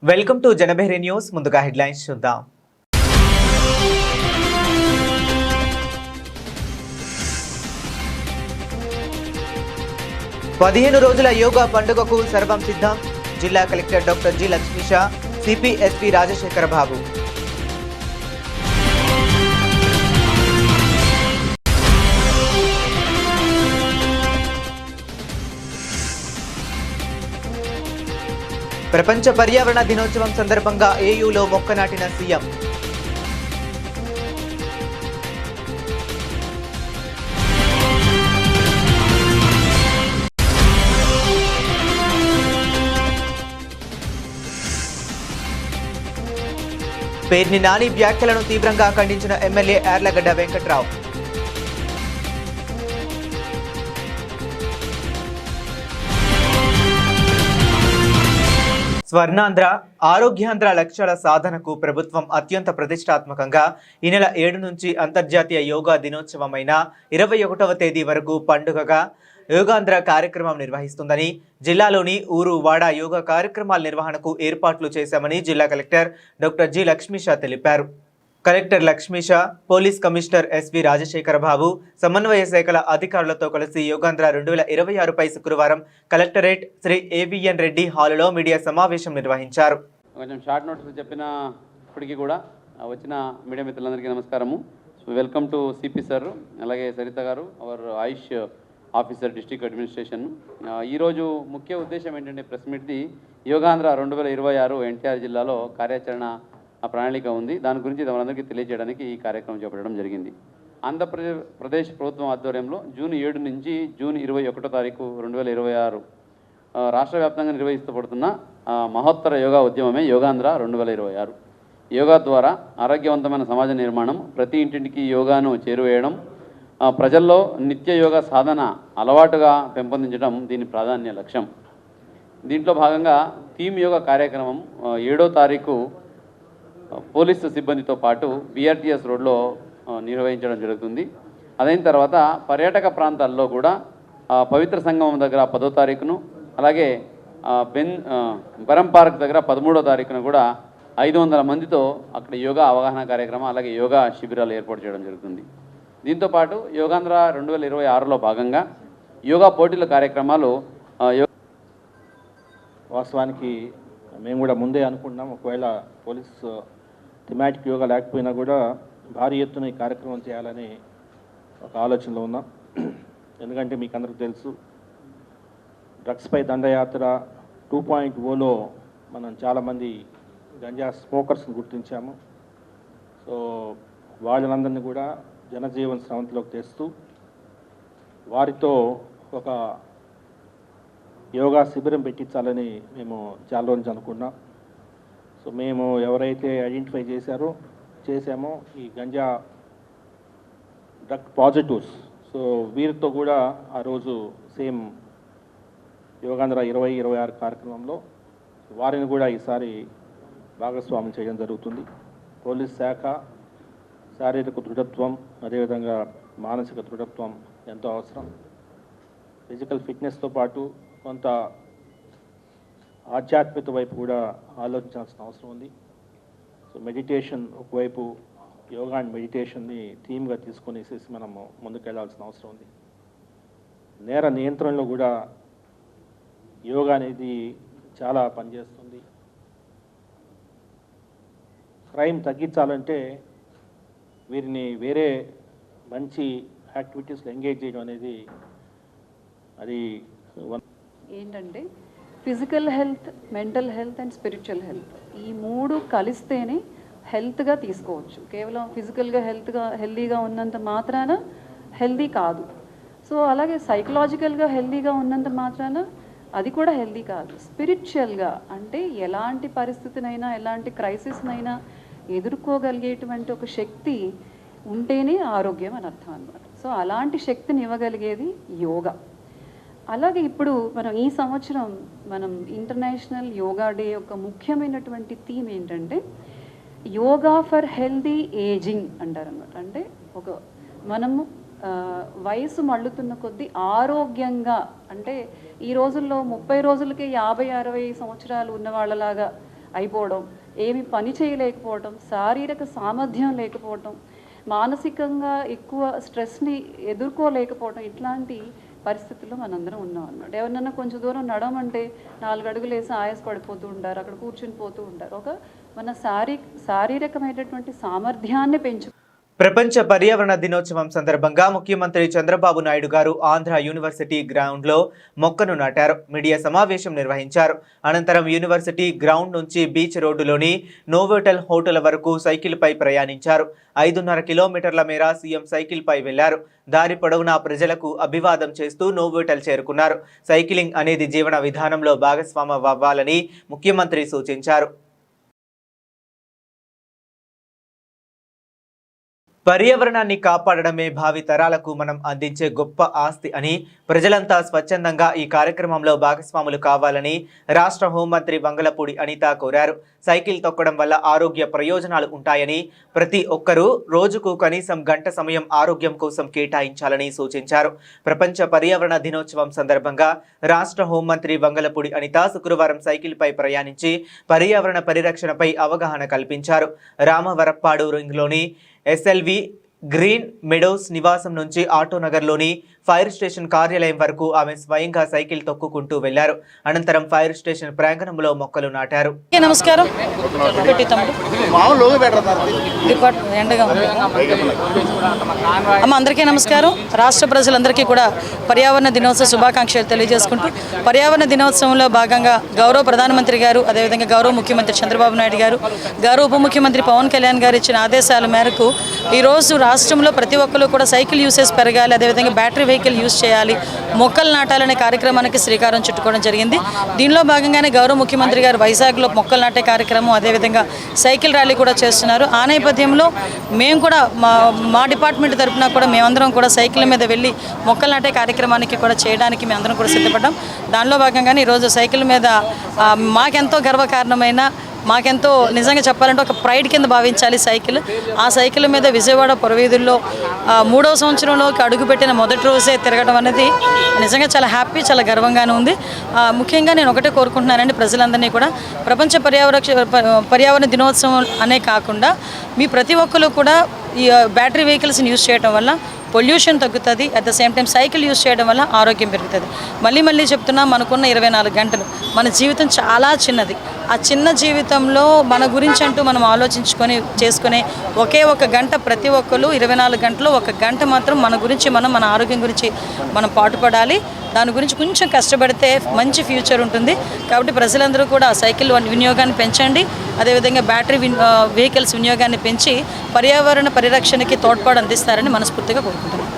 Welcome to Janabehari news. ముందుగా headlines చూద్దాం. పదిహేను రోజుల యోగా పండుగకు సర్వం సిద్ధం. జిల్లా collector doctor G Lakshmisha, CP SP Rajasekhara Babu. ప్రపంచ పర్యావరణ దినోత్సవం సందర్భంగా ఏయూలో మొక్క నాటిన సీఎం. పేర్ని నాని వ్యాఖ్యలను తీవ్రంగా ఖండించిన ఎమ్మెల్యే యార్లగడ్డ వెంకట్రావు. స్వర్ణాంధ్ర, ఆరోగ్యాంధ్ర లక్ష్యాల సాధనకు ప్రభుత్వం అత్యంత ప్రతిష్టాత్మకంగా ఈ నెల 7 నుంచి అంతర్జాతీయ యోగా దినోత్సవమైన 21వ తేదీ వరకు పండుగగా యోగాంధ్ర కార్యక్రమం నిర్వహిస్తుందని, జిల్లాలోని ఊరు వాడ యోగా కార్యక్రమాల నిర్వహణకు ఏర్పాట్లు చేశామని జిల్లా కలెక్టర్ డాక్టర్ జి లక్ష్మీష తెలిపారు. Collector Lakshmisha, police commissioner SV Rajasekhara Babu, సమన్వయ శాఖల అధికారులతో కలిసి యోగాంధ్ర 2026పై శుక్రవారం కలెక్టరేట్ శ్రీ ఏవిఎన్ రెడ్డి హాలులో మీడియా సమావేశం నిర్వహించారు. కొంచెం షార్ట్ నోట్స్ చెప్పినప్పటికీ కూడా వచ్చిన మీడియా మిత్రులందరికీ నమస్కారము. వెల్కమ్ టు సిపి సార్, అలాగే సరిత గారు, అవర్ ఆయుష్ ఆఫీసర్ డిస్ట్రిక్ట్ అడ్మినిస్ట్రేషన్. ఈరోజు ముఖ్య ఉద్దేశం ఏంటంటే ప్రెస్ మీట్ది యోగాంధ్ర 2026 ఎన్టీఆర్ జిల్లాలో కార్యాచరణ ప్రణాళిక ఉంది. దాని గురించి మనందరికీ తెలియజేయడానికి ఈ కార్యక్రమం చేపట్టడం జరిగింది. ఆంధ్రప్రదేశ్ ప్రభుత్వం ఆధ్వర్యంలో జూన్ 7 నుంచి జూన్ 21 తారీఖు 2026 రాష్ట్ర వ్యాప్తంగా నిర్వహిస్తబడుతున్న మహోత్తర యోగా ఉద్యమమే యోగాంధ్ర 2026. యోగా ద్వారా ఆరోగ్యవంతమైన సమాజ నిర్మాణం, ప్రతి ఇంటింటికి యోగాను చేరువేయడం, ప్రజల్లో నిత్య యోగా సాధన అలవాటుగా పెంపొందించడం దీని ప్రాధాన్య లక్ష్యం. దీంట్లో భాగంగా థీమ్ యోగా కార్యక్రమం 7వ తారీఖు పోలీసు సిబ్బందితో పాటు బిఆర్టీఎస్ రోడ్లో నిర్వహించడం జరుగుతుంది. అదైన తర్వాత పర్యాటక ప్రాంతాల్లో కూడా పవిత్ర సంగమం దగ్గర 10వ తారీఖును, అలాగే బరం పార్క్ దగ్గర 13వ తారీఖున కూడా 500 మందితో అక్కడ యోగా అవగాహన కార్యక్రమం, అలాగే యోగా శిబిరాలు ఏర్పాటు చేయడం జరుగుతుంది. దీంతోపాటు యోగాంధ్ర 2026లో భాగంగా యోగా పోటీల కార్యక్రమాలు వాస్తవానికి మేము కూడా ముందే అనుకుంటున్నాం, ఒకవేళ పోలీస్ థిమాటిక్ యోగా లేకపోయినా కూడా భారీ ఎత్తున ఈ కార్యక్రమం చేయాలని ఒక ఆలోచనలో ఉన్నాం. ఎందుకంటే మీకు అందరికీ తెలుసు, డ్రగ్స్పై దండయాత్ర 2.0లో మనం చాలామంది గంజా స్మోకర్స్ని గుర్తించాము. సో వాళ్ళందరినీ కూడా జనజీవన స్రవంతిలోకి తెస్తూ వారితో ఒక యోగా శిబిరం పెట్టించాలని మేము చాలా రోజు అనుకున్నాం. సో మేము ఎవరైతే ఐడెంటిఫై చేశామో ఈ గంజా డ్రగ్ పాజిటివ్స్, సో వీరితో కూడా ఆ రోజు సేమ్ యోగాంధ్ర 2026 కార్యక్రమంలో వారిని కూడా ఈసారి భాగస్వామ్యం చేయడం జరుగుతుంది. పోలీస్ శాఖ శారీరక దృఢత్వం, అదేవిధంగా మానసిక దృఢత్వం ఎంతో అవసరం. ఫిజికల్ ఫిట్నెస్తో పాటు కొంత ఆధ్యాత్మిక వైపు కూడా ఆలోచించాల్సిన అవసరం ఉంది. సో మెడిటేషన్ ఒకవైపు, యోగా అండ్ మెడిటేషన్ని థీమ్గా తీసుకొనేసేసి మనము ముందుకెళ్లాల్సిన అవసరం ఉంది. నేర నియంత్రణలో కూడా యోగా అనేది చాలా పనిచేస్తుంది. క్రైమ్ తగ్గించాలంటే వీరిని వేరే మంచి యాక్టివిటీస్లో ఎంగేజ్ చేయడం అనేది అది ఏంటంటే physical health, mental health and spiritual health, ఈ 3 కలిస్తేనే హెల్త్గా తీసుకోవచ్చు. కేవలం ఫిజికల్గా హెల్తీగా ఉన్నంత మాత్రాన హెల్తీ కాదు. సో అలాగే సైకలాజికల్గా హెల్తీగా ఉన్నంత మాత్రాన అది కూడా హెల్తీ కాదు. స్పిరిచువల్గా అంటే ఎలాంటి పరిస్థితినైనా, ఎలాంటి క్రైసిస్నైనా ఎదుర్కోగలిగేటువంటి ఒక శక్తి ఉంటేనే ఆరోగ్యం అని అర్థం అన్నమాట. సో అలాంటి శక్తిని ఇవ్వగలిగేది యోగా. అలాగే ఇప్పుడు మనం ఈ సంవత్సరం ఇంటర్నేషనల్ యోగా డే యొక్క ముఖ్యమైనటువంటి థీమ్ ఏంటంటే యోగా ఫర్ హెల్దీ ఏజింగ్ అంటారనమాట. అంటే మనము వయసు మళ్ళుతున్న కొద్దీ ఆరోగ్యంగా, అంటే ఈ రోజుల్లో 30 రోజులకే 50-60 సంవత్సరాలు ఉన్న వాళ్ళలాగా అయిపోవడం, ఏమి పని చేయలేకపోవడం, శారీరక సామర్థ్యం లేకపోవడం, మానసికంగా ఎక్కువ స్ట్రెస్ని ఎదుర్కోలేకపోవడం, ఇట్లాంటి పరిస్థితుల్లో మనందరం ఉన్నాం అన్నమాట. ఎవరినన్నా కొంచెం దూరం నడవమంటే 4 అడుగులు వేసి ఆయాస పడిపోతూ ఉంటారు, అక్కడ కూర్చుని పోతూ ఉంటారు. మన శారీరకమైనటువంటి సామర్థ్యాన్ని ప్రపంచ పర్యావరణ దినోత్సవం సందర్భంగా ముఖ్యమంత్రి చంద్రబాబు నాయుడు గారు ఆంధ్ర యూనివర్సిటీ గ్రౌండ్లో మొక్కను నాటారు. మీడియా సమావేశం నిర్వహించారు. అనంతరం యూనివర్సిటీ గ్రౌండ్ నుంచి బీచ్ రోడ్డులోని నోవోటెల్ హోటల్ వరకు సైకిల్పై ప్రయాణించారు. 5.5 కిలోమీటర్ల మేర సీఎం సైకిల్పై వెళ్లారు. దారి పొడవునా ప్రజలకు అభివాదం చేస్తూ నోవోటెల్ చేరుకున్నారు. సైకిలింగ్ అనేది జీవన విధానంలో భాగస్వామ్యం అవ్వాలని ముఖ్యమంత్రి సూచించారు. పర్యావరణాన్ని కాపాడడమే భావి తరాలకు మనం అందించే గొప్ప ఆస్తి అని, ప్రజలంతా స్వచ్ఛందంగా ఈ కార్యక్రమంలో భాగస్వాములు కావాలని రాష్ట్ర హోంమంత్రి వంగలపూడి అనిత కోరారు. సైకిల్ తొక్కడం వల్ల ఆరోగ్య ప్రయోజనాలు ఉంటాయని, ప్రతి ఒక్కరూ రోజుకు కనీసం గంట సమయం ఆరోగ్యం కోసం కేటాయించాలని సూచించారు. ప్రపంచ పర్యావరణ దినోత్సవం సందర్భంగా రాష్ట్ర హోంమంత్రి వంగలపూడి అనిత శుక్రవారం సైకిల్పై ప్రయాణించి పర్యావరణ పరిరక్షణపై అవగాహన కల్పించారు. రామవరప్పాడు రింగ్లోని ఎస్ఎల్వి గ్రీన్ మెడోస్ నివాసం నుంచి ఆటోనగర్లోని ఫైర్ స్టేషన్ కార్యాలయం వరకు ఆమె స్వయంగా సైకిల్ తొక్కుకుంటూ వెళ్లారు. అనంతరం ఫైర్ స్టేషన్ ప్రాంగణంలో మొక్కలు నాటారు. నమస్కారం. అందరికీ నమస్కారం. రాష్ట్ర ప్రజలందరికీ కూడా పర్యావరణ దినోత్సవ శుభాకాంక్షలు తెలియజేసుకుంటూ, పర్యావరణ దినోత్సవంలో భాగంగా గౌరవ ప్రధానమంత్రి గారు, అదేవిధంగా గౌరవ ముఖ్యమంత్రి చంద్రబాబు నాయుడు గారు, గౌరవ ఉప ముఖ్యమంత్రి పవన్ కళ్యాణ్ గారు ఇచ్చిన ఆదేశాల మేరకు ఈరోజు రాష్ట్రంలో ప్రతి ఒక్కరు కూడా సైకిల్ యూసేజ్ పెరగాలి, అదేవిధంగా బ్యాటరీ వెహికల్ యూజ్ చేయాలి, మొక్కలు నాటాలనే కార్యక్రమానికి శ్రీకారం చుట్టుకోవడం జరిగింది. దీనిలో భాగంగానే గౌరవ ముఖ్యమంత్రి గారు వైజాగ్లో మొక్కలు నాటే కార్యక్రమం, అదేవిధంగా సైకిల్ ర్యాలీ కూడా చేస్తున్నారు. ఆ నేపథ్యంలో మేము కూడా మా డిపార్ట్మెంట్ తరఫున కూడా మేమందరం కూడా సైకిల్ మీద వెళ్ళి మొక్కలు నాటే కార్యక్రమానికి కూడా చేయడానికి మేమందరం కూడా సిద్ధపడ్డాం. దానిలో భాగంగానే ఈరోజు సైకిల్ మీద మాకెంతో గర్వకారణమైన, మాకెంతో నిజంగా చెప్పాలంటే ఒక ప్రైడ్ కింద భావించాలి సైకిల్. ఆ సైకిల్ మీద విజయవాడ పొరవీధుల్లో 3వ సంవత్సరంలోకి అడుగుపెట్టిన మొదటి రోజే తిరగడం అనేది నిజంగా చాలా హ్యాపీ, చాలా గర్వంగానే ఉంది. ముఖ్యంగా నేను ఒకటే కోరుకుంటున్నానండి ప్రజలందరినీ కూడా, ప్రపంచ పర్యావరణ దినోత్సవం అనే కాకుండా మీ ప్రతి ఒక్కరు కూడా ఈ బ్యాటరీ వెహికల్స్ని యూజ్ చేయడం వల్ల పొల్యూషన్ తగ్గుతుంది. At the same time cycle use చేయడం వల్ల ఆరోగ్యం పెరుగుతుంది. మళ్ళీ చెప్తున్నా, మనకున్న 24 గంటలు, మన జీవితం చాలా చిన్నది. ఆ చిన్న జీవితంలో మన గురించి అంటూ మనం చేసుకునే ఒకే ఒక గంట, ప్రతి ఒక్కరు 24 గంటలు 1 గంట మాత్రం మన గురించి మన ఆరోగ్యం గురించి మనం పాటుపడాలి. దాని గురించి కొంచెం కష్టపడితే మంచి ఫ్యూచర్ ఉంటుంది. కాబట్టి ప్రజలందరూ కూడా సైకిల్ వినియోగాన్ని పెంచండి, అదేవిధంగా బ్యాటరీ వెహికల్స్ వినియోగాన్ని పెంచి పర్యావరణ పరిరక్షణకి తోడ్పాటు అందిస్తారని మనస్ఫూర్తిగా కోరుకుంటున్నాను.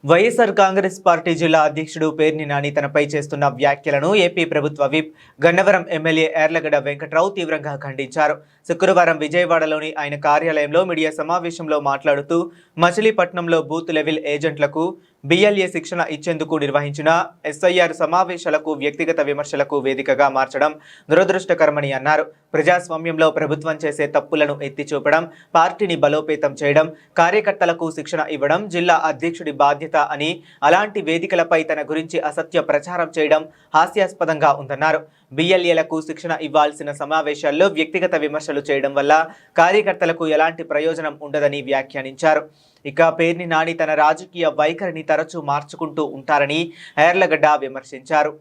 వైఎస్ఆర్ కాంగ్రెస్ పార్టీ జిల్లా అధ్యక్షుడు పేర్ని నాని తనపై చేస్తున్న వ్యాఖ్యలను ఏపీ ప్రభుత్వ విప్ గన్నవరం ఎమ్మెల్యే యార్లగడ్డ వెంకట్రావు తీవ్రంగా ఖండించారు. శుక్రవారం విజయవాడలోని ఆయన కార్యాలయంలో మీడియా సమావేశంలో మాట్లాడుతూ, మచిలీపట్నంలో బూత్ లెవెల్ ఏజెంట్లకు బిఎల్ఏ శిక్షణ ఇచ్చేందుకు నిర్వహించిన ఎస్ఐఆర్ సమావేశాలకు వ్యక్తిగత విమర్శలకు వేదికగా మార్చడం దురదృష్టకరమని అన్నారు. ప్రజాస్వామ్యంలో ప్రభుత్వం చేసే తప్పులను ఎత్తిచూపడం, పార్టీని బలోపేతం చేయడం, కార్యకర్తలకు శిక్షణ ఇవ్వడం జిల్లా అధ్యక్షుడి బాధ్యత అని, అలాంటి వేదికలపై తన గురించి అసత్య ప్రచారం చేయడం హాస్యాస్పదంగా ఉందన్నారు. బిఎల్ఏలకు శిక్షణ ఇవ్వాల్సిన సమావేశాల్లో వ్యక్తిగత విమర్శలు చేయడం వల్ల కార్యకర్తలకు ఎలాంటి ప్రయోజనం ఉండదని వ్యాఖ్యానించారు. ఇక పేర్ని నాని తన రాజకీయ వైఖరిని తరచూ మార్చుకుంటూ ఉంటారని యార్లగడ్డ విమర్శించారు.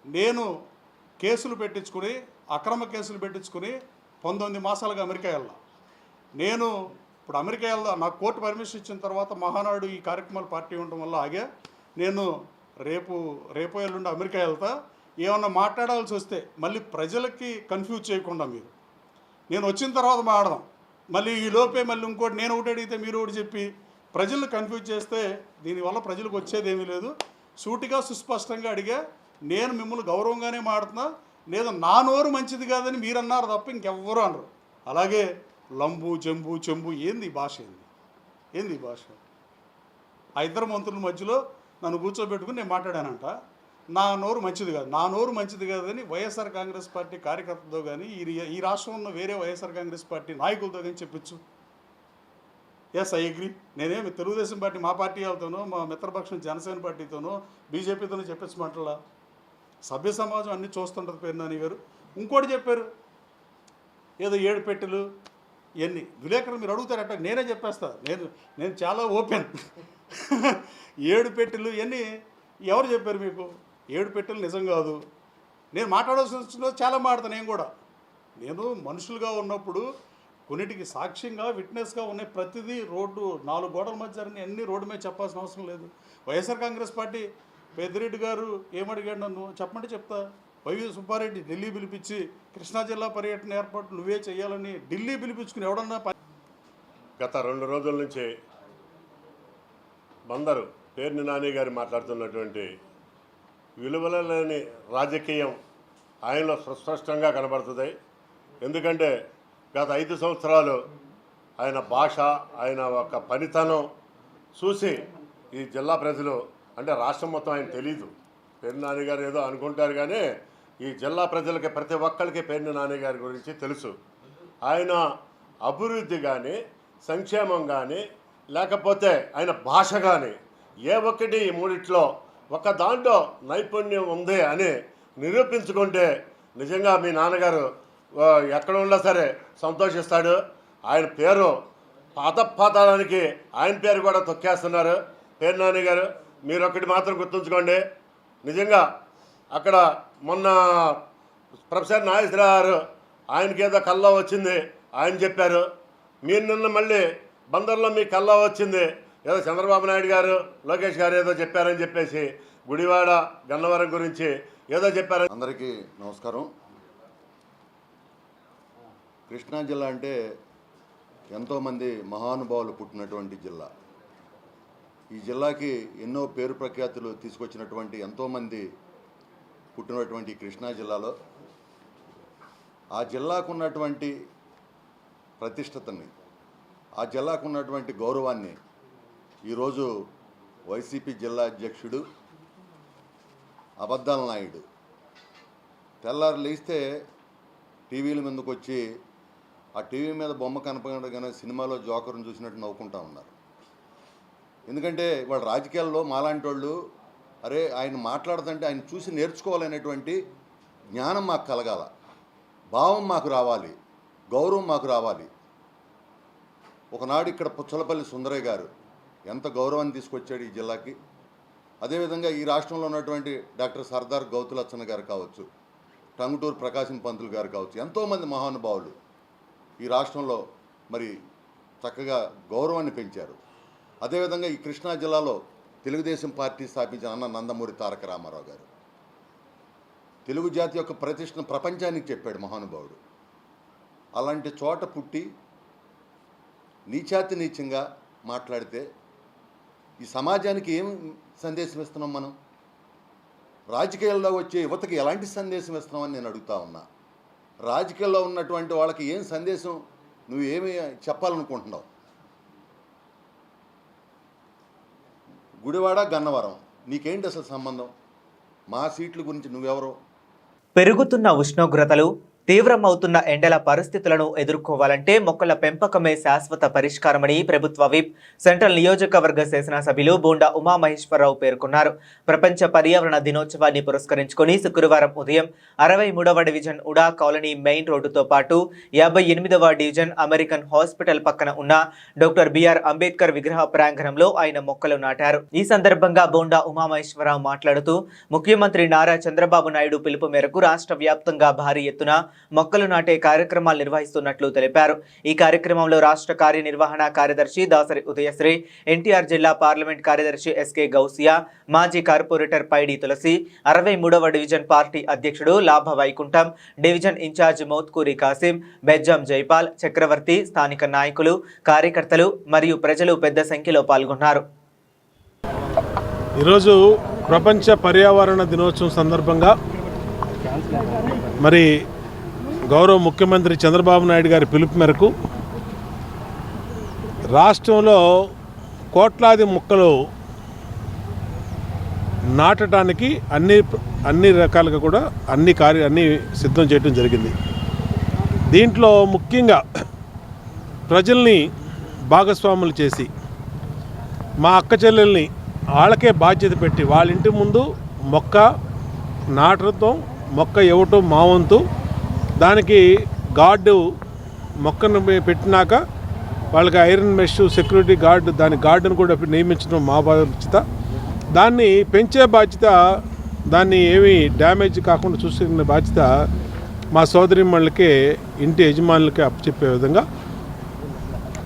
నేను కేసులు పెట్టించుకుని, అక్రమ కేసులు పెట్టించుకుని 19 మాసాలుగా అమెరికా వెళ్ళా. నేను ఇప్పుడు అమెరికా వెళ్దా, నాకు కోర్టు పర్మిషన్ ఇచ్చిన తర్వాత మహానాడు ఈ కార్యక్రమాలు పార్టీ ఉండడం వల్ల ఆగా. నేను రేపు ఎల్లుండి అమెరికా వెళ్తా. ఏమన్నా మాట్లాడాల్సి వస్తే మళ్ళీ ప్రజలకి కన్ఫ్యూజ్ చేయకుండా మీరు, నేను వచ్చిన తర్వాత మాట్లాడదాం. మళ్ళీ ఈ లోపే మళ్ళీ ఇంకోటి నేను ఒకటి అడిగితే మీరు ఒకటి చెప్పి ప్రజలను కన్ఫ్యూజ్ చేస్తే దీనివల్ల ప్రజలకు వచ్చేదేమీ లేదు. సూటిగా సుస్పష్టంగా అడిగా, నేను మిమ్మల్ని గౌరవంగానే మాడుతున్నా, లేదా నా నోరు మంచిది కాదని మీరు అన్నారు తప్ప ఇంకెవ్వరూ అనరు. అలాగే లంబు జంబు చెంబు ఏంది ఈ భాష, ఏంది ఈ భాష? ఆ ఇద్దరు మంత్రుల మధ్యలో నన్ను కూర్చోబెట్టుకుని నేను మాట్లాడానంట. నా నోరు మంచిది కాదని వైఎస్ఆర్ కాంగ్రెస్ పార్టీ కార్యకర్తలతో కానీ ఈ రాష్ట్రంలో ఉన్న వేరే వైఎస్ఆర్ కాంగ్రెస్ పార్టీ నాయకులతో కానీ చెప్పించు. Yes, I agree. నేనేమి తెలుగుదేశం పార్టీ మా పార్టీ వాళ్ళతోనో, మా మిత్రపక్షం జనసేన పార్టీతోనో, బీజేపీతోనో చెప్పించమంటలా. సభ్య సమాజం అన్నీ చూస్తుంటుంది పేర్నాని గారు. ఇంకోటి చెప్పారు ఏదో 7 పెట్టెలు ఇవన్నీ. విలేకరులు మీరు అడుగుతారట, నేనే చెప్పేస్తా. నేను చాలా ఓపెన్. 7 పెట్టెలు ఇవన్నీ ఎవరు చెప్పారు మీకు? 7 పెట్టెలు నిజం కాదు. నేను మాట్లాడాల్సిన చాలా మాట్లాడతాను. నేను మనుషులుగా ఉన్నప్పుడు కొన్నిటికి సాక్ష్యంగా విట్నెస్గా ఉన్నాయి. ప్రతిదీ రోడ్డు 4 గోడల మధ్య జరిగిన అన్ని రోడ్డు మీద చెప్పాల్సిన అవసరం లేదు. వైఎస్ఆర్ కాంగ్రెస్ పార్టీ పెద్దిరెడ్డి గారు ఏమడిగాడు నన్ను చెప్పమంటే చెప్తా. వైవి సుబ్బారెడ్డి ఢిల్లీ పిలిపించి కృష్ణా జిల్లా పర్యటన ఏర్పాటు నువ్వే చేయాలని ఢిల్లీ పిలిపించుకుని ఎవడన్నా గత 2 రోజుల నుంచి బందరు పేర్ని నాని గారు మాట్లాడుతున్నటువంటి విలువల లేని రాజకీయం ఆయనలో సుస్పష్టంగా కనబడుతుంది. ఎందుకంటే గత 5 సంవత్సరాలు ఆయన భాష, ఆయన ఒక పనితనం చూసి ఈ జిల్లా ప్రజలు, అంటే రాష్ట్రం మొత్తం ఆయన తెలీదు. పేర్ని నాని గారు ఏదో అనుకుంటారు, కానీ ఈ జిల్లా ప్రజలకి ప్రతి ఒక్కరికి పేర్ని నాని గారి గురించి తెలుసు. ఆయన అభివృద్ధి కానీ, సంక్షేమం కానీ, లేకపోతే ఆయన భాష కానీ ఏ ఒక్కటి ఈ మూడిట్లో ఒక దాంట్లో నైపుణ్యం ఉంది అని నిరూపించుకుంటే నిజంగా మీ నాన్నగారు ఎక్కడ ఉన్నా సరే సంతోషిస్తాడు. ఆయన పేరు పాతాళానికి ఆయన పేరు కూడా తొక్కేస్తున్నారు. పేర్ని నాని గారు మీరు ఒకటి మాత్రం గుర్తుంచుకోండి. నిజంగా అక్కడ మొన్న ప్రొఫెసర్ నాగేశ్వరరావు గారు ఆయనకేదో కల్లా వచ్చింది ఆయన చెప్పారు. మీరు నిన్న మళ్ళీ బందర్లో మీ కల్లా వచ్చింది ఏదో చంద్రబాబు నాయుడు గారు, లోకేష్ గారు ఏదో చెప్పారని చెప్పేసి గుడివాడ గన్నవరం గురించి ఏదో చెప్పారు. అందరికీ నమస్కారం. కృష్ణా జిల్లా అంటే ఎంతోమంది మహానుభావులు పుట్టినటువంటి జిల్లా. ఈ జిల్లాకి ఎన్నో పేరు ప్రఖ్యాతులు తీసుకొచ్చినటువంటి ఎంతోమంది పుట్టినటువంటి కృష్ణా జిల్లాలో ఆ జిల్లాకు ఉన్నటువంటి ప్రతిష్టతని, ఆ జిల్లాకు ఉన్నటువంటి గౌరవాన్ని ఈరోజు వైసీపీ జిల్లా అధ్యక్షుడు అబద్ధాల నాయుడు తెల్లారు లేస్తే టీవీల మీదకి వచ్చి ఆ టీవీ మీద బొమ్మ కనపడగానే సినిమాలో జోకర్ని చూసినట్టు నవ్వుకుంటా ఉన్నారు. ఎందుకంటే వాళ్ళ రాజకీయాల్లో మాలాంటి వాళ్ళు అరే ఆయన మాట్లాడుతుంటే ఆయన చూసి నేర్చుకోవాలనేటువంటి జ్ఞానం మాకు కలగాల, భావం మాకు రావాలి, గౌరవం మాకు రావాలి. ఒకనాడు ఇక్కడ పుచ్చలపల్లి సుందరయ్య గారు ఎంత గౌరవాన్ని తీసుకొచ్చాడు ఈ జిల్లాకి. అదేవిధంగా ఈ రాష్ట్రంలో ఉన్నటువంటి డాక్టర్ సర్దార్ గౌతులచ్చన్న గారు కావచ్చు, టంగుటూరు ప్రకాశం పంతులు గారు కావచ్చు, ఎంతోమంది మహానుభావులు ఈ రాష్ట్రంలో మరి చక్కగా గౌరవాన్ని పెంచారు. అదేవిధంగా ఈ కృష్ణా జిల్లాలో తెలుగుదేశం పార్టీ స్థాపించిన అన్న నందమూరి తారక రామారావు గారు తెలుగు జాతి యొక్క ప్రతిష్టను ప్రపంచానికి చెప్పాడు మహానుభావుడు. అలాంటి చోట పుట్టి నీచాతి నీచంగా మాట్లాడితే ఈ సమాజానికి ఏం సందేశం ఇస్తున్నాం మనం? రాజకీయాల్లో వచ్చే యువతకి ఎలాంటి సందేశం ఇస్తున్నామని నేను అడుగుతా ఉన్నా. రాజకీయాల్లో ఉన్నటువంటి వాళ్ళకి ఏం సందేశం నువ్వేమి చెప్పాలనుకుంటున్నావు? గుడివాడ గన్నవరం నీకేంటి అసలు సంబంధం? మా సీట్ల గురించి నువ్వెవరో? పెరుగుతున్న ఉష్ణోగ్రతలు, తీవ్రమవుతున్న ఎండల పరిస్థితులను ఎదుర్కోవాలంటే మొక్కల పెంపకమే శాశ్వత పరిష్కారమని ప్రభుత్వ విప్ సెంట్రల్ నియోజకవర్గ శాసనసభ్యులు బోండా ఉమామహేశ్వరరావు పేర్కొన్నారు. ప్రపంచ పర్యావరణ దినోత్సవాన్ని పురస్కరించుకొని శుక్రవారం ఉదయం 63వ డివిజన్ ఉడా కాలనీ మెయిన్ రోడ్డుతో పాటు 58వ డివిజన్ అమెరికన్ హాస్పిటల్ పక్కన ఉన్న డాక్టర్ బిఆర్ అంబేద్కర్ విగ్రహ ప్రాంగణంలో ఆయన మొక్కలు నాటారు. ఈ సందర్భంగా బోండా ఉమామహేశ్వరరావు మాట్లాడుతూ ముఖ్యమంత్రి నారా చంద్రబాబు నాయుడు పిలుపు మేరకు రాష్ట్ర వ్యాప్తంగా భారీ ఎత్తున మొక్కలు నాటే కార్యక్రమాలు నిర్వహిస్తున్నట్లు తెలిపారు. ఈ కార్యక్రమంలో రాష్ట్ర కార్యనిర్వహణ కార్యదర్శి దాసరి ఉదయశ్రీ, ఎన్టీఆర్ జిల్లా పార్లమెంట్ కార్యదర్శి ఎస్కే గౌసియా, మాజీ కార్పొరేటర్ పైడి తులసి, 63వ డివిజన్ పార్టీ అధ్యక్షుడు లాభ వైకుంఠం, డివిజన్ ఇన్ఛార్జ్ మౌత్కూరి కాసిం, బెజ్జం జైపాల్, చక్రవర్తి, స్థానిక నాయకులు, కార్యకర్తలు మరియు ప్రజలు పెద్ద సంఖ్యలో పాల్గొన్నారు. ఈరోజు ప్రపంచ పర్యావరణ దినోత్సవం సందర్భంగా మరి గౌరవ ముఖ్యమంత్రి చంద్రబాబు నాయుడు గారి పిలుపు మేరకు రాష్ట్రంలో కోట్లాది మొక్కలు నాటడానికి అన్ని రకాలుగా కూడా అన్ని సిద్ధం చేయడం జరిగింది. దీంట్లో ముఖ్యంగా ప్రజల్ని భాగస్వాములు చేసి మా అక్క చెల్లెల్ని వాళ్ళకే బాధ్యత పెట్టి వాళ్ళ ఇంటి ముందు మొక్క నాటడంతో మొక్క ఇవ్వటం మా వంతు దానికి గార్డు మొక్కను పెట్టినాక వాళ్ళకి ఐరన్ మెష్ సెక్యూరిటీ గార్డు దాని గార్డును కూడా నియమించడం మా బాధ్యత. దాన్ని పెంచే బాధ్యత, దాన్ని ఏమీ డ్యామేజ్ కాకుండా చూసుకునే బాధ్యత మా సోదరిమణులకే, ఇంటి యజమానులకే అప్పచెప్పే విధంగా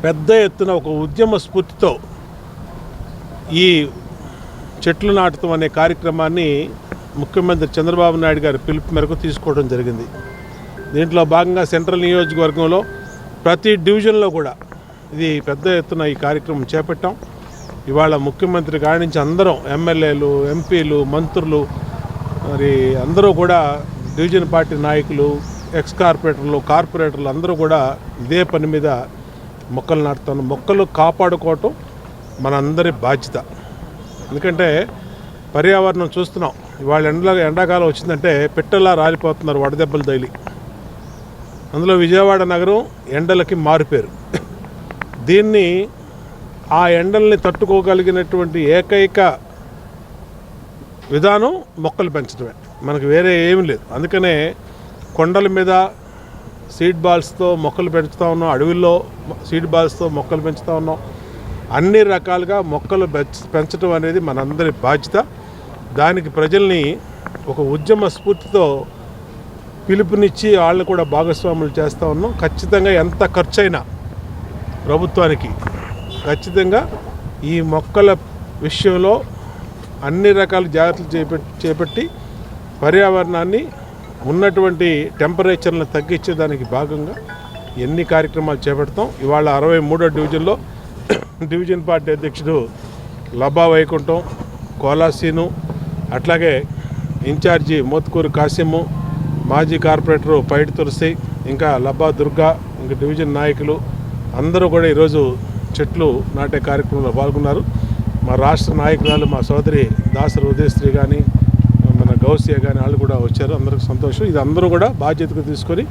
పెద్ద ఎత్తున ఒక ఉద్యమ స్ఫూర్తితో ఈ చెట్లు నాటుతాం అనే కార్యక్రమాన్ని ముఖ్యమంత్రి చంద్రబాబు నాయుడు గారి పిలుపు మేరకు తీసుకోవడం జరిగింది. దీంట్లో భాగంగా సెంట్రల్ నియోజకవర్గంలో ప్రతి డివిజన్లో కూడా ఇది పెద్ద ఎత్తున ఈ కార్యక్రమం చేపట్టాం. ఇవాళ ముఖ్యమంత్రి కాడి నుంచి అందరం ఎమ్మెల్యేలు, ఎంపీలు, మంత్రులు, మరి అందరూ కూడా డివిజన్ పార్టీ నాయకులు, ఎక్స్ కార్పొరేటర్లు అందరూ కూడా ఇదే పని మీద మొక్కలు నాటుతాను. మొక్కలు కాపాడుకోవటం మనందరి బాధ్యత. ఎందుకంటే పర్యావరణం చూస్తున్నాం, ఇవాళ ఎండాకాలం వచ్చిందంటే పిట్టలా రాలిపోతున్నారు వడదెబ్బలు తగిలి. అందులో విజయవాడ నగరం ఎండలకి మారిపోయారు. దీన్ని ఆ ఎండల్ని తట్టుకోగలిగినటువంటి ఏకైక విధానం మొక్కలు పెంచడమే, మనకు వేరే ఏమీ లేదు. అందుకనే కొండల మీద సీడ్ బాల్స్తో మొక్కలు పెంచుతూ ఉన్నాం, అడవుల్లో సీడ్ బాల్స్తో మొక్కలు పెంచుతూ ఉన్నాం. అన్ని రకాలుగా మొక్కలు పెంచడం అనేది మనందరి బాధ్యత. దానికి ప్రజల్ని ఒక ఉద్యమ స్ఫూర్తితో పిలుపునిచ్చి వాళ్ళు కూడా భాగస్వాములు చేస్తూ ఉన్నాం. ఖచ్చితంగా ఎంత ఖర్చు అయినా ప్రభుత్వానికి ఖచ్చితంగా ఈ మొక్కల విషయంలో అన్ని రకాల జాగ్రత్తలు చేపట్టి పర్యావరణాన్ని ఉన్నటువంటి టెంపరేచర్లను తగ్గించేదానికి భాగంగా ఎన్ని కార్యక్రమాలు చేపడతాం. ఇవాళ 63వ డివిజన్లో డివిజన్ పార్టీ అధ్యక్షుడు లబ్బా వైకుంఠం, కోలాసీను, అట్లాగే ఇన్ఛార్జి మోత్కూరు కాసిము, మాజీ కార్పొరేటరు పైడి తులసి, ఇంకా లబ్బా దుర్గా, ఇంకా డివిజన్ నాయకులు అందరూ కూడా ఈరోజు చెట్లు నాటే కార్యక్రమంలో పాల్గొన్నారు. మా రాష్ట్ర నాయకురాలు మా సోదరి దాసరి ఉదయశ్రీ కానీ, మన గౌసియా కానీ వాళ్ళు కూడా వచ్చారు. అందరికీ సంతోషం. ఇది అందరూ కూడా బాధ్యతగా తీసుకొని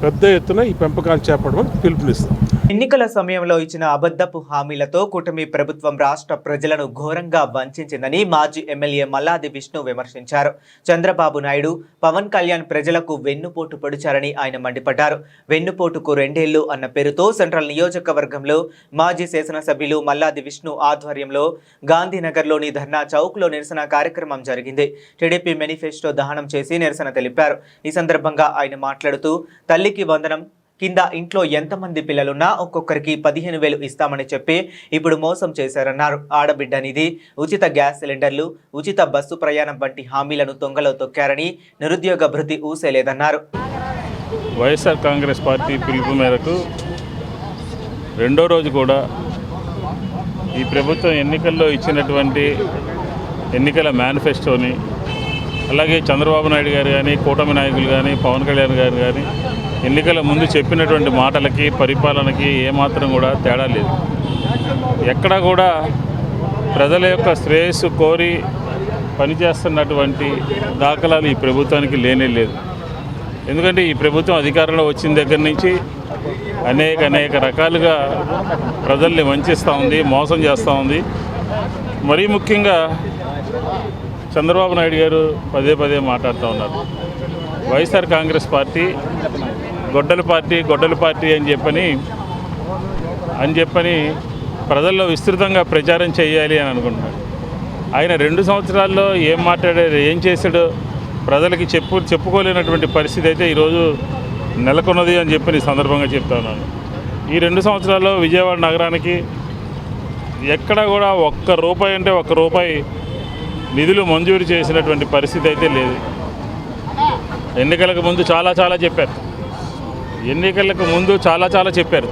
పెద్ద ఎత్తున ఈ పెంపకాలు చేపట్టమని పిలుపునిస్తాం. ఎన్నికల సమయంలో ఇచ్చిన అబద్ధపు హామీలతో కూటమి ప్రభుత్వం రాష్ట్ర ప్రజలను ఘోరంగా వంచిందని మాజీ ఎమ్మెల్యే మల్లాది విష్ణు విమర్శించారు. చంద్రబాబు నాయుడు, పవన్ కళ్యాణ్ ప్రజలకు వెన్నుపోటు పొడిచారని ఆయన మండిపడ్డారు. వెన్నుపోటుకు 2 ఏళ్లు అన్న పేరుతో సెంట్రల్ నియోజకవర్గంలో మాజీ శాసనసభ్యులు మల్లాది విష్ణు ఆధ్వర్యంలో గాంధీనగర్లోని ధర్నా చౌక్లో నిరసన కార్యక్రమం జరిగింది. టీడీపీ మేనిఫెస్టో దహనం చేసి నిరసన తెలిపారు. ఈ సందర్భంగా ఆయన మాట్లాడుతూ తల్లికి వందనం కింద ఇంట్లో ఎంతమంది పిల్లలున్నా ఒక్కొక్కరికి 15,000 ఇస్తామని చెప్పి ఇప్పుడు మోసం చేశారన్నారు. ఆడబిడ్డ నిధి, ఉచిత గ్యాస్ సిలిండర్లు, ఉచిత బస్సు ప్రయాణం వంటి హామీలను తొంగలో తొక్కారని, నిరుద్యోగ భృతి ఊసేలేదన్నారు. వైఎస్ఆర్ కాంగ్రెస్ పార్టీ పిలుపు మేరకు 2వ రోజు కూడా ఈ ప్రభుత్వం ఎన్నికల్లో ఇచ్చినటువంటి ఎన్నికల మేనిఫెస్టోని, అలాగే చంద్రబాబు నాయుడు గారు కానీ, కూటమి నాయకులు కానీ, పవన్ కళ్యాణ్ గారు కానీ ఎన్నికల ముందు చెప్పినటువంటి మాటలకి, పరిపాలనకి ఏమాత్రం కూడా తేడా లేదు. ఎక్కడా కూడా ప్రజల యొక్క శ్రేయస్సు కోరి పనిచేస్తున్నటువంటి దాఖలాలు ఈ ప్రభుత్వానికి లేనే లేదు. ఎందుకంటే ఈ ప్రభుత్వం అధికారంలో వచ్చిన దగ్గర నుంచి అనేక రకాలుగా ప్రజల్ని వంచిస్తూ ఉంది, మోసం చేస్తూ ఉంది. మరీ ముఖ్యంగా చంద్రబాబు నాయుడు గారు పదే మాట్లాడుతూ ఉన్నారు. వైఎస్ఆర్ కాంగ్రెస్ పార్టీ గొడ్డల పార్టీ అని చెప్పని ప్రజల్లో విస్తృతంగా ప్రచారం చేయాలి అని అనుకుంటున్నాడు. ఆయన 2 సంవత్సరాల్లో ఏం మాట్లాడాడు, ఏం చేశాడో ప్రజలకి చెప్పుకోలేనటువంటి పరిస్థితి అయితే ఈరోజు నెలకొన్నది అని చెప్పి ఈ సందర్భంగా చెప్తా ఉన్నాను. ఈ 2 సంవత్సరాల్లో విజయవాడ నగరానికి ఎక్కడ కూడా ఒక్క రూపాయి నిధులు మంజూరు చేసినటువంటి పరిస్థితి అయితే లేదు. ఎన్నికలకు ముందు చాలా చెప్పారు. చెప్పారు.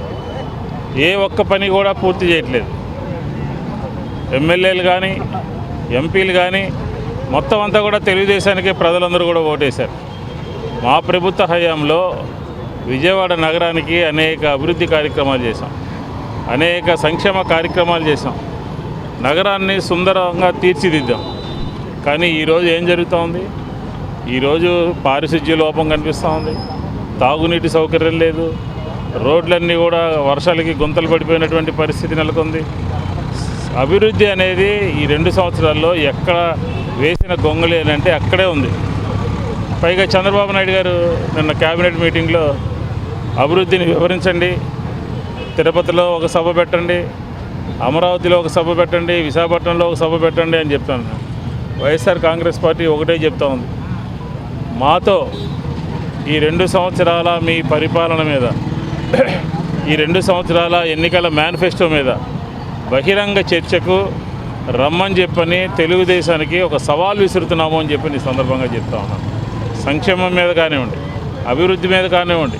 ఏ ఒక్క పని కూడా పూర్తి చేయట్లేదు. ఎమ్మెల్యేలు కానీ, ఎంపీలు కానీ మొత్తం అంతా కూడా తెలుగుదేశానికి ప్రజలందరూ కూడా ఓటేశారు. మా ప్రభుత్వ హయాంలో విజయవాడ నగరానికి అనేక అభివృద్ధి కార్యక్రమాలు చేశాం, అనేక సంక్షేమ కార్యక్రమాలు చేశాం, నగరాన్ని సుందరంగా తీర్చిదిద్దాం. కానీ ఈరోజు ఏం జరుగుతూ ఉంది? ఈరోజు పారిశుధ్య లోపం కనిపిస్తూ ఉంది, తాగునీటి సౌకర్యం లేదు, రోడ్లన్నీ కూడా వర్షాలకి గుంతలు పడిపోయినటువంటి పరిస్థితి నెలకొంది. అభివృద్ధి అనేది ఈ 2 సంవత్సరాల్లో ఎక్కడ వేసిన గొంగళి అని అంటే అక్కడే ఉంది. పైగా చంద్రబాబు నాయుడు గారు నిన్న క్యాబినెట్ మీటింగ్లో అభివృద్ధిని వివరించండి, తిరుపతిలో ఒక సభ పెట్టండి, అమరావతిలో ఒక సభ పెట్టండి, విశాఖపట్నంలో ఒక సభ పెట్టండి అని చెప్తాను. వైఎస్ఆర్ కాంగ్రెస్ పార్టీ ఒకటే చెప్తా ఉంది, మాతో ఈ 2 సంవత్సరాల మీ పరిపాలన మీద, ఈ 2 సంవత్సరాల ఎన్నికల మేనిఫెస్టో మీద బహిరంగ చర్చకు రమ్మని చెప్పని తెలుగుదేశానికి ఒక సవాల్ విసురుతున్నాము అని చెప్పి ఈ సందర్భంగా చెప్తా ఉన్నాను. సంక్షేమం మీద కానివ్వండి, అభివృద్ధి మీద కానివ్వండి,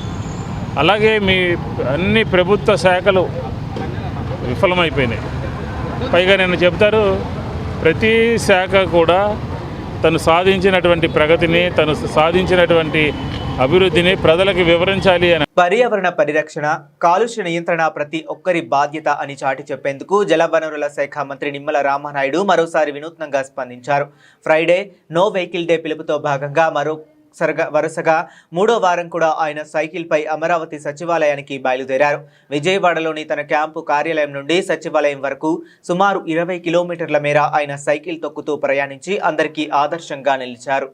అలాగే మీ అన్ని ప్రభుత్వ శాఖలు విఫలమైపోయినాయి. పైగా నిన్న చెప్తారు ప్రతి శాఖ కూడా తను సాధించినటువంటి ప్రగతిని, తను సాధించినటువంటి అభివృద్ధిని ప్రజలకు వివరించాలి అని. పర్యావరణ పరిరక్షణ, కాలుష్య నియంత్రణ ప్రతి ఒక్కరి బాధ్యత అని చాటి చెప్పేందుకు జలవనరుల శాఖ మంత్రి నిమ్మల రామానాయుడు మరోసారి వినూత్నంగా స్పందించారు. ఫ్రైడే నో వెహికల్ డే పిలుపుతో భాగంగా వరుసగా 3వ వారం కూడా ఆయన సైకిల్పై అమరావతి సచివాలయానికి బయలుదేరారు. విజయవాడలోని తన క్యాంపు కార్యాలయం నుండి సచివాలయం వరకు సుమారు 20 కిలోమీటర్ల మేర ఆయన సైకిల్ తొక్కుతూ ప్రయాణించి అందరికీ ఆదర్శంగా నిలిచారు.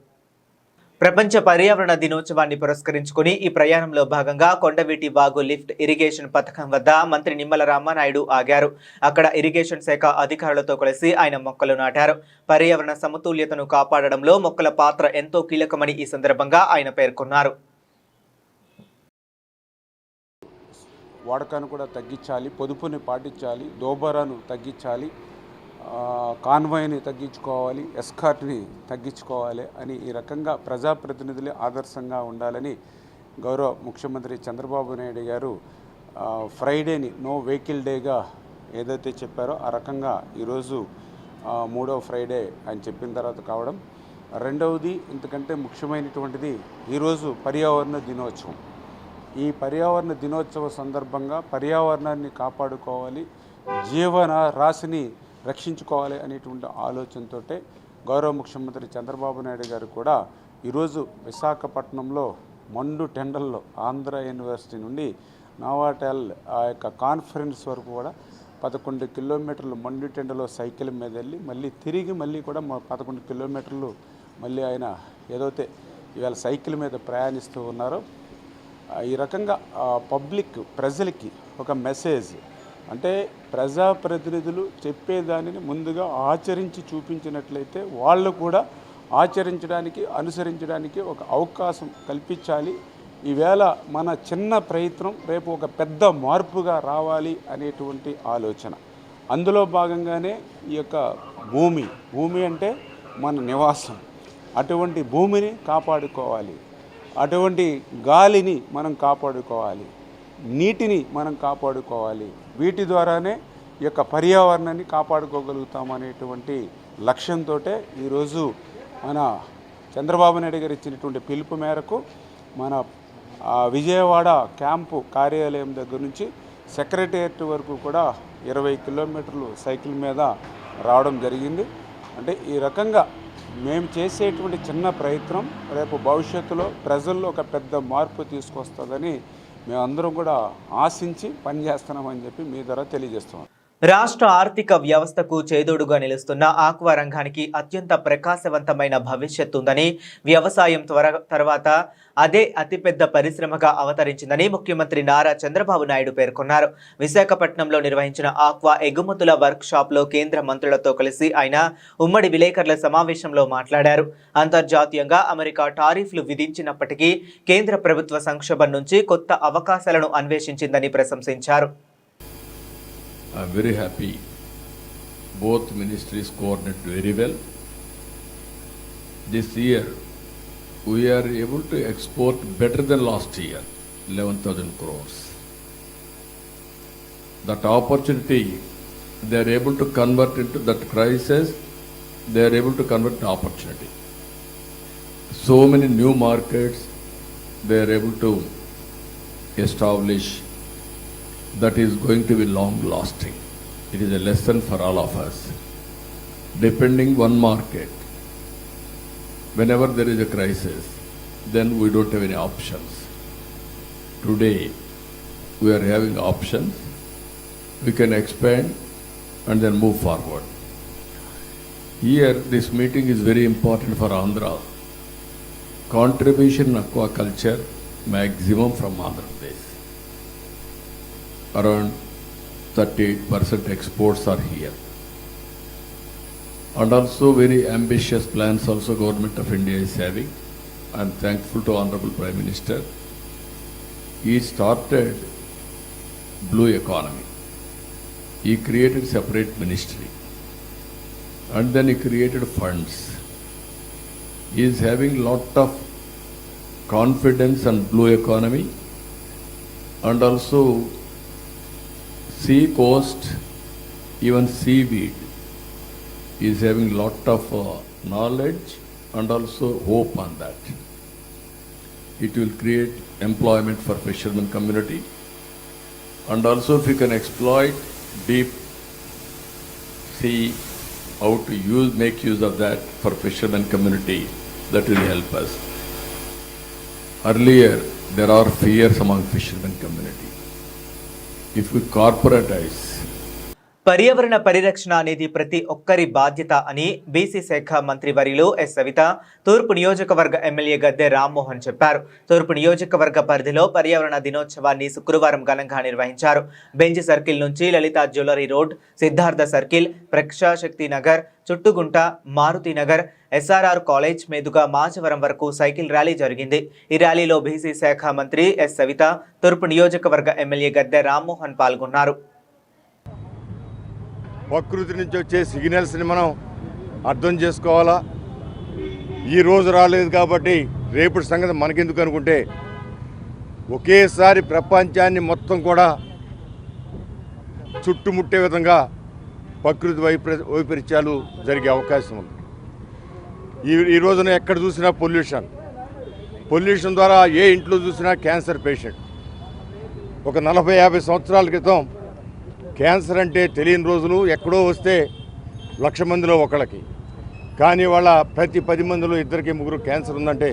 ప్రపంచ పర్యావరణ దినోత్సవాన్ని పురస్కరించుకుని ఈ ప్రయాణంలో భాగంగా కొండవీటి వాగు లిఫ్ట్ ఇరిగేషన్ పథకం వద్ద మంత్రి నిమ్మల రామానాయుడు ఆగారు. అక్కడ ఇరిగేషన్ శాఖ అధికారులతో కలిసి ఆయన మొక్కలు నాటారు. పర్యావరణ సమతుల్యతను కాపాడడంలో మొక్కల పాత్ర ఎంతో కీలకమని ఈ సందర్భంగా ఆయన పేర్కొన్నారు. వాడకాన్ని కూడా తగ్గించాలి, పొదుపుని పాటించాలి, దోబరాను తగ్గించాలి, కాన్వాయ్ని తగ్గించుకోవాలి, ఎస్కార్ట్ని తగ్గించుకోవాలి అని ఈ రకంగా ప్రజాప్రతినిధులే ఆదర్శంగా ఉండాలని గౌరవ ముఖ్యమంత్రి చంద్రబాబు నాయుడు గారు ఫ్రైడేని నో వెహికల్ డేగా ఏదైతే చెప్పారో ఆ రకంగా ఈరోజు 3వ ఫ్రైడే అని చెప్పిన తర్వాత కావడం. రెండవది ఇంతకంటే ముఖ్యమైనటువంటిది ఈరోజు పర్యావరణ దినోత్సవం. ఈ పర్యావరణ దినోత్సవ సందర్భంగా పర్యావరణాన్ని కాపాడుకోవాలి, జీవన రాశిని రక్షించుకోవాలి అనేటువంటి ఆలోచనతో గౌరవ ముఖ్యమంత్రి చంద్రబాబు నాయుడు గారు కూడా ఈరోజు విశాఖపట్నంలో మండు టెండల్లో ఆంధ్ర యూనివర్సిటీ నుండి నోవాటెల్ ఆ యొక్క కాన్ఫరెన్స్ వరకు కూడా 11 కిలోమీటర్లు మండు టెండలో సైకిల్ మీద వెళ్ళి మళ్ళీ కూడా 11 కిలోమీటర్లు మళ్ళీ ఆయన ఏదైతే ఇవాళ సైకిల్ మీద ప్రయాణిస్తూ ఉన్నారో ఈ రకంగా పబ్లిక్ ప్రజలకి ఒక మెసేజ్ అంటే ప్రజాప్రతినిధులు చెప్పేదానిని ముందుగా ఆచరించి చూపించినట్లయితే వాళ్ళు కూడా ఆచరించడానికి, అనుసరించడానికి ఒక అవకాశం కల్పించాలి. ఈవేళ మన చిన్న ప్రయత్నం రేపు ఒక పెద్ద మార్పుగా రావాలి అనేటువంటి ఆలోచన. అందులో భాగంగానే ఈ యొక్క భూమి అంటే మన నివాసం. అటువంటి భూమిని కాపాడుకోవాలి, అటువంటి గాలిని మనం కాపాడుకోవాలి, నీటిని మనం కాపాడుకోవాలి. వీటి ద్వారానే ఈ యొక్క పర్యావరణాన్ని కాపాడుకోగలుగుతాం అనేటువంటి లక్ష్యంతో ఈరోజు మన చంద్రబాబు నాయుడు గారు ఇచ్చినటువంటి పిలుపు మేరకు మన విజయవాడ క్యాంపు కార్యాలయం దగ్గర నుంచి సెక్రటేరియట్ వరకు కూడా 20 కిలోమీటర్లు సైకిల్ మీద రావడం జరిగింది. అంటే ఈ రకంగా మేము చేసేటువంటి చిన్న ప్రయత్నం రేపు భవిష్యత్తులో ప్రజల్లో ఒక పెద్ద మార్పు తీసుకొస్తుందని మేమందరం కూడా ఆశించి పనిచేస్తున్నామని చెప్పి మీ ద్వారా తెలియజేస్తున్నాం. రాష్ట్ర ఆర్థిక వ్యవస్థకు చేదోడుగా నిలుస్తున్న ఆక్వా రంగానికి అత్యంత ప్రకాశవంతమైన భవిష్యత్తు ఉందని, వ్యవసాయం తర్వాత అదే అతిపెద్ద పరిశ్రమగా అవతరించిందని ముఖ్యమంత్రి నారా చంద్రబాబు నాయుడు పేర్కొన్నారు. విశాఖపట్నంలో నిర్వహించిన ఆక్వా ఎగుమతుల వర్క్ షాప్లో కేంద్ర మంత్రులతో కలిసి ఆయన ఉమ్మడి విలేకరుల సమావేశంలో మాట్లాడారు. అంతర్జాతీయంగా అమెరికా టారిఫ్లు విధించినప్పటికీ కేంద్ర ప్రభుత్వ సంక్షోభం నుంచి కొత్త అవకాశాలను అన్వేషించిందని ప్రశంసించారు. I'm very happy. Both ministries coordinate very well. This year, we are able to export better than last year, 11,000 crores. That opportunity, they are able to convert into that crisis, they are able to convert to opportunity. So many new markets, they are able to establish. That is going to be long lasting. It is a lesson for all of us. Depending one market, whenever there is a crisis, then we don't have any options. Today, we are having options. We can expand and then move forward. Here, this meeting is very important for Andhra. contribution in aquaculture maximum from Andhra Pradesh. Around 38% exports are here. And also very ambitious plans also Government of India is having. I am thankful to Honorable Prime Minister. He started blue economy. He created separate ministry. And then he created funds. He is having lot of confidence on blue economy and also sea coast, even seaweed. He is having lot of knowledge and also hope on that. It will create employment for fishermen community, and also if you can exploit deep sea, how to make use of that for fishermen community, that will help us. Earlier, there are fears among fishermen community. If we corporatize, పర్యావరణ పరిరక్షణ అనేది ప్రతి ఒక్కరి బాధ్యత అని BC శాఖ మంత్రి వర్యులు ఎస్ సవిత తూర్పు నియోజకవర్గ ఎమ్మెల్యే గద్దె రామ్మోహన్ చెప్పారు. తూర్పు నియోజకవర్గ పరిధిలో పర్యావరణ దినోత్సవాన్ని శుక్రవారం ఘనంగా నిర్వహించారు. బెంజ్ సర్కిల్ నుంచి Lalitha jewellery road, Siddhartha circle, Prakshashakti Nagar, Chuttugunta, Maruthi Nagar, SRR college మీదుగా మాచవరం వరకు సైకిల్ ర్యాలీ జరిగింది. ఈ ర్యాలీలో బీసీ శాఖ మంత్రి ఎస్ సవిత, తూర్పు నియోజకవర్గ ఎమ్మెల్యే గద్దె రామ్మోహన్ పాల్గొన్నారు. ప్రకృతి నుంచి వచ్చే సిగ్నల్స్ని మనం అర్థం చేసుకోవాలా. ఈ రోజు రాలేదు కాబట్టి రేపటి సంగతి మనకెందుకు అనుకుంటే ఒకేసారి ప్రపంచాన్ని మొత్తం కూడా చుట్టుముట్టే విధంగా ప్రకృతి వైపరీత్యాలు జరిగే అవకాశం ఉంది. ఈ రోజున ఎక్కడ చూసినా పొల్యూషన్ ద్వారా ఏ ఇంట్లో చూసినా క్యాన్సర్ పేషెంట్. ఒక 40-50 సంవత్సరాల క్రితం క్యాన్సర్ అంటే తెలియని రోజులు, ఎక్కడో వస్తే 1,00,000 మందిలో ఒకళ్ళకి. కానీ వాళ్ళ ప్రతి 10 మందిలో 2-3 క్యాన్సర్ ఉందంటే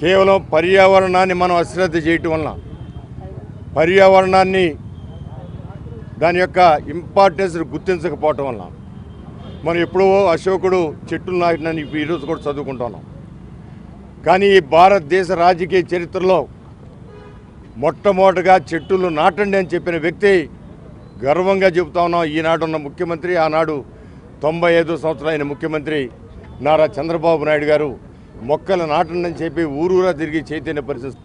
కేవలం పర్యావరణాన్ని మనం అశ్రద్ధ చేయటం వలన, పర్యావరణాన్ని దాని యొక్క ఇంపార్టెన్స్ గుర్తించకపోవటం వలన. మనం ఎప్పుడో అశోకుడు చెట్టులు నాటినని ఈరోజు కూడా చదువుకుంటున్నాం. కానీ ఈ భారతదేశ రాజకీయ చరిత్రలో మొట్టమొదటిగా చెట్టులు నాటండి అని చెప్పిన వ్యక్తి గర్వంగా చెబుతా ఉన్నాం. ఈనాడున్న ముఖ్యమంత్రి, ఆనాడు 95 సంవత్సరాలైన ముఖ్యమంత్రి నారా చంద్రబాబు నాయుడు గారు మొక్కలు నాటండి అని చెప్పి ఊరూరా తిరిగి చైతన్య పరిస్థితి.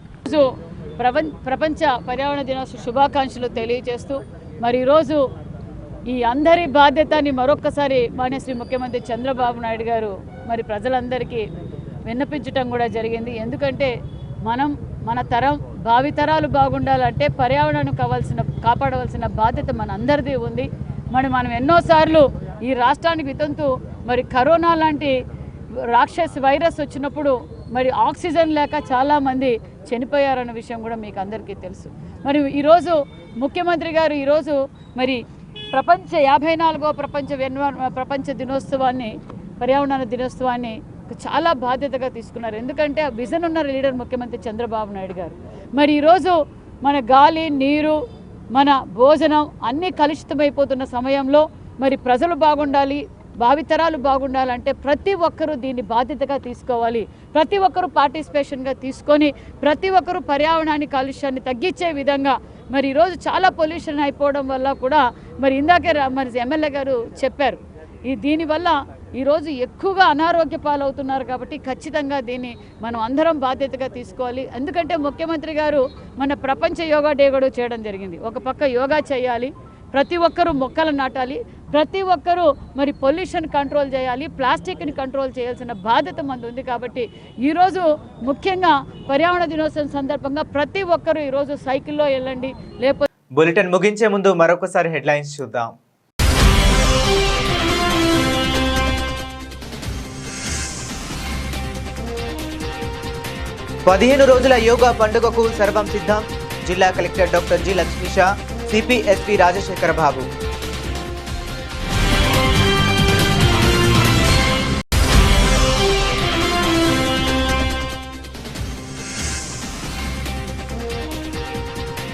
ప్రపంచ పర్యావరణ దినోత్సవ శుభాకాంక్షలు తెలియజేస్తూ మరి ఈరోజు ఈ అందరి బాధ్యతని మరొక్కసారి మాన్యశ్రీ ముఖ్యమంత్రి చంద్రబాబు నాయుడు గారు మరి ప్రజలందరికీ విన్నపించడం కూడా జరిగింది. ఎందుకంటే మన తరం భావితరాలు బాగుండాలంటే పర్యావరణాన్ని కాపాడవలసిన బాధ్యత మన అందరిది ఉంది. మనం ఎన్నోసార్లు ఈ రాష్ట్రానికి వితంతు మరి కరోనా లాంటి రాక్షస వైరస్ వచ్చినప్పుడు మరి ఆక్సిజన్ లేక చాలామంది చనిపోయారన్న విషయం కూడా మీకు అందరికీ తెలుసు. మరి ఈరోజు ముఖ్యమంత్రి గారు ఈరోజు మరి 54వ ప్రపంచ దినోత్సవాన్ని, పర్యావరణ దినోత్సవాన్ని చాలా బాధ్యతగా తీసుకున్నారు. ఎందుకంటే విజన్ ఉన్న లీడర్ ముఖ్యమంత్రి చంద్రబాబు నాయుడు గారు. మరి ఈరోజు మన గాలి, నీరు, మన భోజనం అన్నీ కలుషితమైపోతున్న సమయంలో మరి ప్రజలు బాగుండాలి, భావితరాలు బాగుండాలంటే ప్రతి ఒక్కరూ దీన్ని బాధ్యతగా తీసుకోవాలి. ప్రతి ఒక్కరూ పార్టిసిపేషన్గా తీసుకొని ప్రతి ఒక్కరూ పర్యావరణాన్ని కాలుష్యాన్ని తగ్గించే విధంగా మరి ఈరోజు చాలా పొల్యూషన్ అయిపోవడం వల్ల కూడా మరి ఇందాకే మరి ఎమ్మెల్యే గారు చెప్పారు, దీనివల్ల ఈరోజు ఎక్కువగా అనారోగ్య పాలవుతున్నారు. కాబట్టి ఖచ్చితంగా దీన్ని మనం అందరం బాధ్యతగా తీసుకోవాలి. ఎందుకంటే ముఖ్యమంత్రి గారు మన ప్రపంచ యోగా డే కూడా చేయడం జరిగింది. ఒక పక్క యోగా చేయాలి, ప్రతి ఒక్కరూ మొక్కలు నాటాలి, ప్రతి ఒక్కరూ మరి పొల్యూషన్ కంట్రోల్ చేయాలి, ప్లాస్టిక్ని కంట్రోల్ చేయాల్సిన బాధ్యత మనది ఉంది. కాబట్టి ఈరోజు ముఖ్యంగా పర్యావరణ దినోత్సవం సందర్భంగా ప్రతి ఒక్కరూ ఈరోజు సైకిల్లో వెళ్ళండి. లేకపోతే బులెటిన్ ముగించే ముందు మరొకసారి హెడ్లైన్స్ చూద్దాం. 15 రోజుల యోగా పండుగకు సర్వం సిద్ధం. జిల్లా collector doctor G Lakshmisha, CP SP Rajasekhara Babu.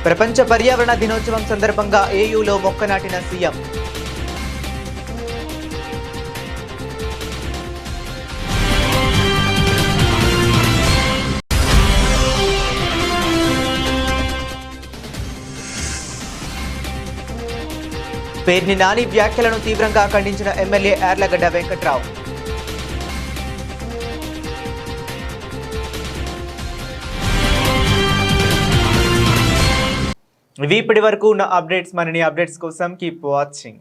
ప్రపంచ పర్యావరణ దినోత్సవం సందర్భంగా ఏయూలో మొక్క నాటిన సీఎం. పేర్ని నాని వ్యాఖ్యలను తీవ్రంగా ఖండించిన ఎమ్మెల్యే యార్లగడ్డ వెంకట్రావు. ఇవి ఇప్పటి వరకు ఉన్న అప్డేట్స్. మరిన్ని అప్డేట్స్ కోసం కీప్ వాచింగ్.